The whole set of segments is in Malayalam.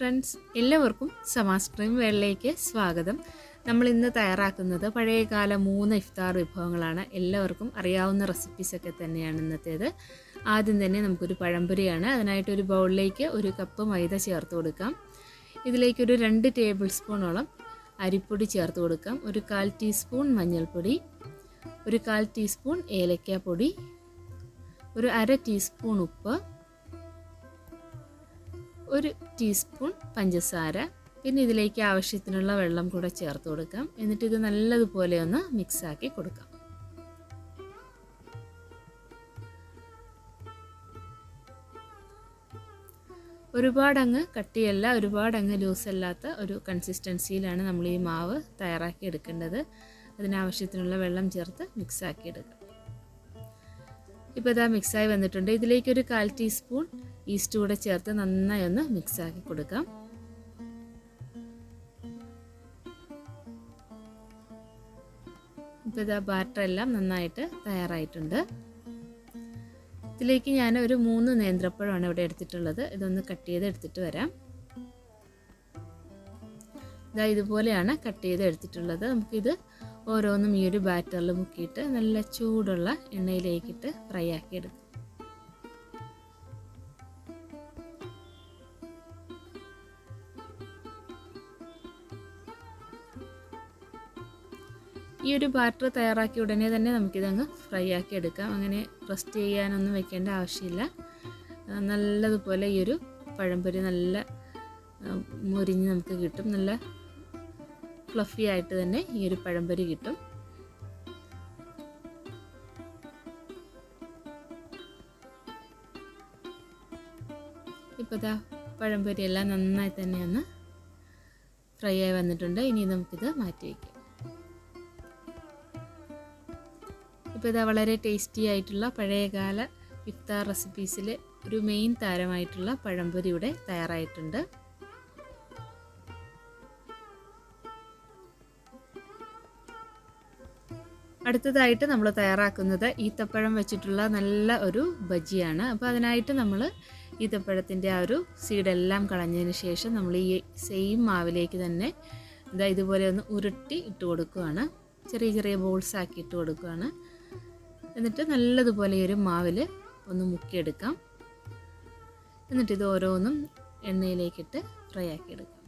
ഫ്രണ്ട്സ്, എല്ലാവർക്കും സമാസ് ക്രീം വേളിലേക്ക് സ്വാഗതം. നമ്മൾ ഇന്ന് തയ്യാറാക്കുന്നത് പഴയകാല 3 ഇഫ്താർ വിഭവങ്ങളാണ്. എല്ലാവർക്കും അറിയാവുന്ന റെസിപ്പീസൊക്കെ തന്നെയാണ് ഇന്നത്തേത്. ആദ്യം തന്നെ നമുക്കൊരു പഴംപൊരിയാണ്. അതിനായിട്ടൊരു ബൗളിലേക്ക് 1 കപ്പ് മൈദ ചേർത്ത് കൊടുക്കാം. ഇതിലേക്കൊരു 2 ടേബിൾ സ്പൂണോളം അരിപ്പൊടി ചേർത്ത് കൊടുക്കാം. ഒരു 1/4 ടീസ്പൂൺ മഞ്ഞൾപ്പൊടി, ഒരു 1/4 ടീസ്പൂൺ ഏലക്കാപ്പൊടി, ഒരു 1/2 ടീസ്പൂൺ ഉപ്പ്, 1 ടീസ്പൂൺ പഞ്ചസാര, പിന്നെ ഇതിലേക്ക് ആവശ്യത്തിനുള്ള വെള്ളം കൂടെ ചേർത്ത് കൊടുക്കാം. എന്നിട്ട് ഇത് നല്ലതുപോലെ ഒന്ന് മിക്സാക്കി കൊടുക്കാം. ഒരുപാടങ്ങ് കട്ടിയല്ല, ഒരുപാടങ്ങ് ലൂസല്ലാത്ത ഒരു കൺസിസ്റ്റൻസിയിലാണ് നമ്മൾ ഈ മാവ് തയ്യാറാക്കി എടുക്കേണ്ടത്. അതിനാവശ്യത്തിനുള്ള വെള്ളം ചേർത്ത് മിക്സാക്കി എടുക്കാം. ഇപ്പോൾ ഇതാ മിക്സായി വന്നിട്ടുണ്ട്. ഇതിലേക്കൊരു 1/4 ടീസ്പൂൺ ഈസ്റ്റ് കൂടെ ചേർത്ത് നന്നായി ഒന്ന് മിക്സാക്കി കൊടുക്കാം. ഇപ്പോൾ ഇതാ ബാറ്റർ എല്ലാം നന്നായിട്ട് തയ്യാറായിട്ടുണ്ട്. ഇതിലേക്ക് ഞാൻ ഒരു 3 നേന്ത്രപ്പഴമാണ് ഇവിടെ എടുത്തിട്ടുള്ളത്. ഇതൊന്ന് കട്ട് ചെയ്ത് എടുത്തിട്ട് വരാം. ഇതാ ഇതുപോലെയാണ് കട്ട് ചെയ്ത് എടുത്തിട്ടുള്ളത്. നമുക്കിത് ഓരോന്നും ഈ ഒരു ബാറ്ററിൽ മുക്കിയിട്ട് നല്ല ചൂടുള്ള എണ്ണയിലേക്കിട്ട് ഫ്രൈ ആക്കി എടുക്കാം. ഈ ഒരു ബാറ്റർ തയ്യാറാക്കി ഉടനെ തന്നെ നമുക്കിതങ്ങ് ഫ്രൈ ആക്കി എടുക്കാം. അങ്ങനെ റെസ്റ്റ് ചെയ്യാനൊന്നും വെക്കേണ്ട ആവശ്യമില്ല. നല്ലതുപോലെ ഈ ഒരു പഴംപൊരി നല്ല മുരിഞ്ഞ് നമുക്ക് കിട്ടും. നല്ല ഫ്ലഫി ആയിട്ട് തന്നെ ഈ ഒരു പഴംപൊരി കിട്ടും. ഇപ്പോൾ ഇതാ പഴംപൊരി എല്ലാം നന്നായി തന്നെ ഒന്ന് ഫ്രൈ ആയി വന്നിട്ടുണ്ട്. ഇനി നമുക്കിത് മാറ്റി വയ്ക്കാം. ഇപ്പോൾ ഇതാ വളരെ ടേസ്റ്റി ആയിട്ടുള്ള പഴയകാല ഇഫ്താർ റെസിപ്പീസിൽ ഒരു മെയിൻ താരമായിട്ടുള്ള പഴംപൊരി ഇവിടെ തയ്യാറായിട്ടുണ്ട്. അടുത്തതായിട്ട് നമ്മൾ തയ്യാറാക്കുന്നത് ഈത്തപ്പഴം വെച്ചിട്ടുള്ള നല്ല ഒരു ബജിയാണ്. അപ്പോൾ അതിനായിട്ട് നമ്മൾ ഈത്തപ്പഴത്തിൻ്റെ ആ ഒരു സീഡെല്ലാം കളഞ്ഞതിന് ശേഷം നമ്മൾ ഈ സെയിം മാവിലേക്ക് തന്നെ ഇതുപോലെ ഒന്ന് ഉരുട്ടി ഇട്ട് കൊടുക്കുകയാണ്. ചെറിയ ചെറിയ ബോൾസ് ആക്കി ഇട്ട് കൊടുക്കുകയാണ്. എന്നിട്ട് നല്ലതുപോലെ ഈ ഒരു മാവിൽ ഒന്ന് മുക്കിയെടുക്കാം. എന്നിട്ട് ഇത് ഓരോന്നും എണ്ണയിലേക്കിട്ട് ഫ്രൈ ആക്കിയെടുക്കാം.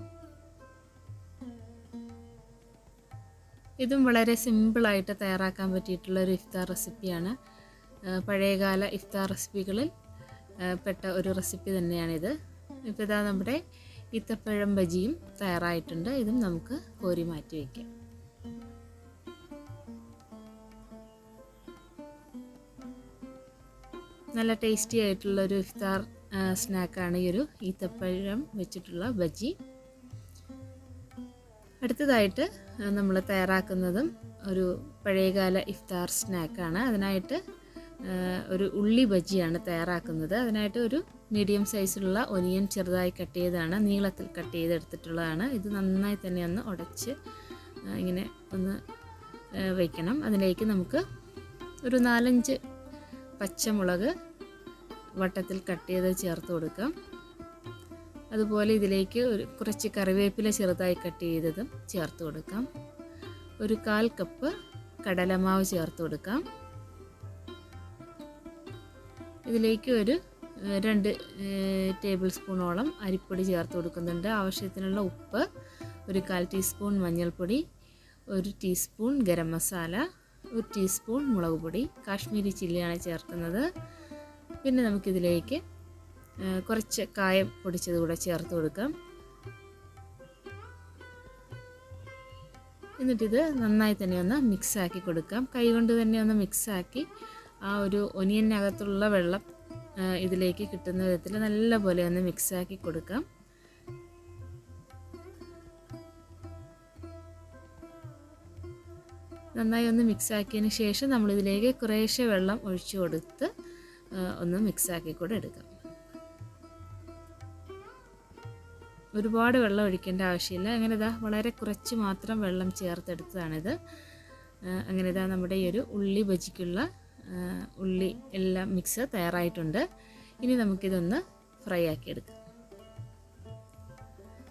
ഇതും വളരെ സിമ്പിളായിട്ട് തയ്യാറാക്കാൻ പറ്റിയിട്ടുള്ള ഒരു ഇഫ്താർ റെസിപ്പിയാണ്. പഴയകാല ഇഫ്താർ റെസിപ്പികളിൽ പെട്ട ഒരു റെസിപ്പി തന്നെയാണിത്. ഇപ്പോൾ ഇതാ നമ്മുടെ ഈത്തപ്പഴം ബജിയും തയ്യാറായിട്ടുണ്ട്. ഇതും നമുക്ക് കോരി മാറ്റി വയ്ക്കാം. നല്ല ടേസ്റ്റി ആയിട്ടുള്ളൊരു ഇഫ്താർ സ്നാക്കാണ് ഈ ഒരു ഈത്തപ്പഴം വെച്ചിട്ടുള്ള ബജി. അടുത്തതായിട്ട് നമ്മൾ തയ്യാറാക്കുന്നതും ഒരു പഴയകാല ഇഫ്താർ സ്നാക്കാണ്. അതിനായിട്ട് ഒരു ഉള്ളി ബജിയാണ് തയ്യാറാക്കുന്നത്. അതിനായിട്ട് ഒരു മീഡിയം സൈസിലുള്ള ഒനിയൻ ചെറുതായി കട്ട് ചെയ്താണ്, നീളത്തിൽ കട്ട് ചെയ്തെടുത്തിട്ടുള്ളതാണ്. ഇത് നന്നായി തന്നെ ഒന്ന് ഉടച്ച് ഇങ്ങനെ ഒന്ന് വയ്ക്കണം. അതിലേക്ക് നമുക്ക് ഒരു 4-5 പച്ചമുളക് വട്ടത്തിൽ കട്ട് ചെയ്ത് ചേർത്ത് കൊടുക്കാം. അതുപോലെ ഇതിലേക്ക് കുറച്ച് കറിവേപ്പില ചെറുതായി കട്ട് ചെയ്തതും ചേർത്ത് കൊടുക്കാം. ഒരു 1/4 കപ്പ് കടലമാവ് ചേർത്ത് കൊടുക്കാം. ഇതിലേക്ക് ഒരു 2 ടേബിൾ സ്പൂണോളം അരിപ്പൊടി ചേർത്ത് കൊടുക്കുന്നുണ്ട്. ആവശ്യത്തിനുള്ള ഉപ്പ്, ഒരു 1/4 ടീസ്പൂൺ മഞ്ഞൾപ്പൊടി, 1 ടീസ്പൂൺ ഗരം മസാല, 1 ടീസ്പൂൺ മുളക് പൊടി, കാശ്മീരി ചില്ലിയാണ് ചേർക്കുന്നത്. പിന്നെ നമുക്കിതിലേക്ക് കുറച്ച് കായം പൊടിച്ചത് കൂടെ ചേർത്ത് കൊടുക്കാം. എന്നിട്ടിത് നന്നായി തന്നെ ഒന്ന് മിക്സാക്കി കൊടുക്കാം. കൈകൊണ്ട് തന്നെ ഒന്ന് മിക്സാക്കി ആ ഒരു ഒനിയനകത്തുള്ള വെള്ളം ഇതിലേക്ക് കിട്ടുന്ന വിധത്തിൽ നല്ലപോലെ ഒന്ന് മിക്സാക്കി കൊടുക്കാം. നന്നായി ഒന്ന് മിക്സാക്കിയതിന് ശേഷം നമ്മളിതിലേക്ക് കുറേശ്ശെ വെള്ളം ഒഴിച്ചു കൊടുത്ത് ഒന്ന് മിക്സാക്കി കൂടെ എടുക്കാം. ഒരുപാട് വെള്ളം ഒഴിക്കേണ്ട ആവശ്യമില്ല. അങ്ങനെ ഇതാ വളരെ കുറച്ച് മാത്രം വെള്ളം ചേർത്തെടുത്തതാണിത്. അങ്ങനെ ഇതാ നമ്മുടെ ഈ ഒരു ഉള്ളി ബജിക്കുള്ള ഉള്ളി എല്ലാം മിക്സ് തയ്യാറായിട്ടുണ്ട്. ഇനി നമുക്കിതൊന്ന് ഫ്രൈ ആക്കി എടുക്കാം.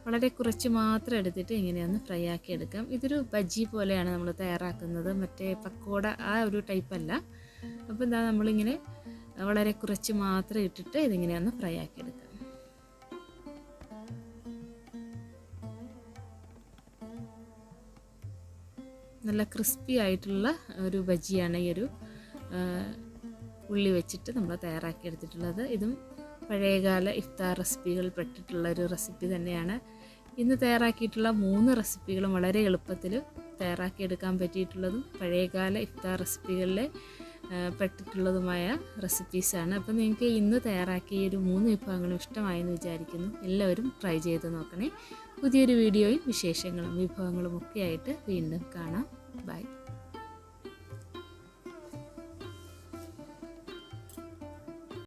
വളരെ കുറച്ച് മാത്രം എടുത്തിട്ട് ഇങ്ങനെയൊന്ന് ഫ്രൈ ആക്കി എടുക്കാം. ഇതൊരു ബജ്ജി പോലെയാണ് നമ്മൾ തയ്യാറാക്കുന്നത്, മറ്റേ പക്കോട ആ ഒരു ടൈപ്പല്ല. അപ്പോൾ എന്താ നമ്മളിങ്ങനെ വളരെ കുറച്ച് മാത്രം ഇട്ടിട്ട് ഇതിങ്ങനെയൊന്ന് ഫ്രൈ ആക്കി എടുക്കാം. നല്ല ക്രിസ്പി ആയിട്ടുള്ള ഒരു ബജ്ജിയാണ് ഈ ഒരു ഉള്ളി വെച്ചിട്ട് നമ്മൾ തയ്യാറാക്കി എടുത്തിട്ടുള്ളത്. ഇതും പഴയകാല ഇഫ്താർ റെസിപ്പികളിൽ പെട്ടിട്ടുള്ള ഒരു റെസിപ്പി തന്നെയാണ്. ഇന്ന് തയ്യാറാക്കിയിട്ടുള്ള 3 റെസിപ്പികളും വളരെ എളുപ്പത്തിൽ തയ്യാറാക്കിയെടുക്കാൻ പറ്റിയിട്ടുള്ളതും പഴയകാല ഇഫ്താർ റെസിപ്പികളിലെ പെട്ടിട്ടുള്ളതുമായ റെസിപ്പീസാണ്. അപ്പോൾ നിങ്ങൾക്ക് ഇന്ന് തയ്യാറാക്കിയ ഒരു 3 വിഭവങ്ങളും ഇഷ്ടമായെന്ന് വിചാരിക്കുന്നു. എല്ലാവരും ട്രൈ ചെയ്ത് നോക്കണേ. പുതിയൊരു വീഡിയോയും വിശേഷങ്ങളും വിഭവങ്ങളും ഒക്കെ ആയിട്ട് വീണ്ടും കാണാം. ബൈ.